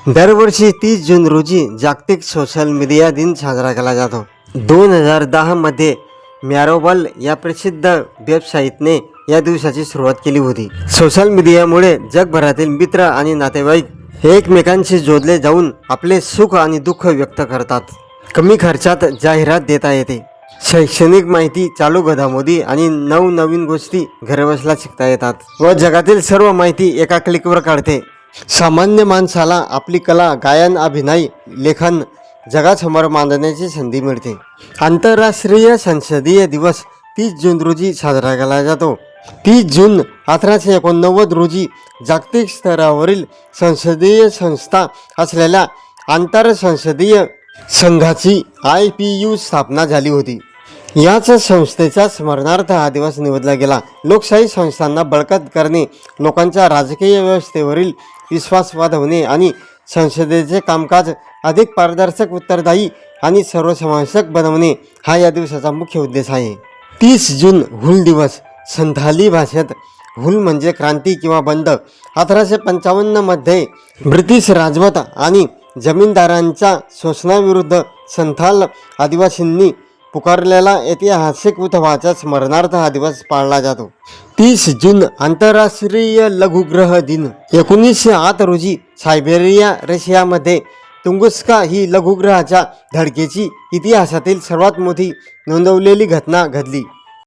दरवर्षी 30 जून रोजी जागतिक सोशल मीडिया दिन साजरा केला जातो। 2010 मध्ये मॅरोबल या प्रसिद्ध वेबसाईटने या दिवसाची सुरुवात केली होती। सोशल मीडियामुळे जगभरातील मित्र आणि नातेवाईक एकमेकांशी जोडले जाऊन आपले सुख आणि दुःख व्यक्त करतात। कमी खर्चात जाहिरात देता येते, शैक्षणिक माहिती, चालू घडामोडी आणि नवनवीन गोष्टी घरबसल्या शिकता येतात व जगातील सर्व माहिती एका क्लिकवर काढते। सामान्य माणसाला आपली कला, गायन, अभिनय, लेखन जगासमोर मांडण्याची संधी मिळते। आंतरराष्ट्रीय संसदीय दिवस 30 जून रोजी साजरा केला जातो। 30 जून 1889 रोजी जागतिक स्तरावरील संसदीय संस्था असलेल्या आंतरसंसदीय संघाची IPU स्थापना झाली होती। याच संस्थेच्या स्मरणार्थ हा दिवस निवडला गेला। लोकशाही संस्थांना बळकट करणे, लोकांच्या राजकीय व्यवस्थेवरील विश्वास वाढवणे आणि संसदेचे कामकाज अधिक पारदर्शक, उत्तरदायी आणि सर्वसमावेशक बनवणे हा या दिवसाचा मुख्य उद्देश आहे। 30 जून हुल दिवस। संथाली भाषेत हुल म्हणजे क्रांती किंवा बंड। 1855 मध्ये ब्रिटिश राजवट आणि जमीनदारांच्या शोषणाविरुद्ध संथाल आदिवासींनी पुकारलेला ऐतिहासिक उठावाच्या स्मरणार्थ हा दिवस पाळला जातो। 30 जून आंतरराष्ट्रीय लघुग्रह दिन। 1908 रोजी सायबेरिया, रशियामध्ये तुंगुस्का ही लघुग्रहाच्या धडकेची इतिहासातील सर्वात मोठी नोंदवलेली घटना घडली।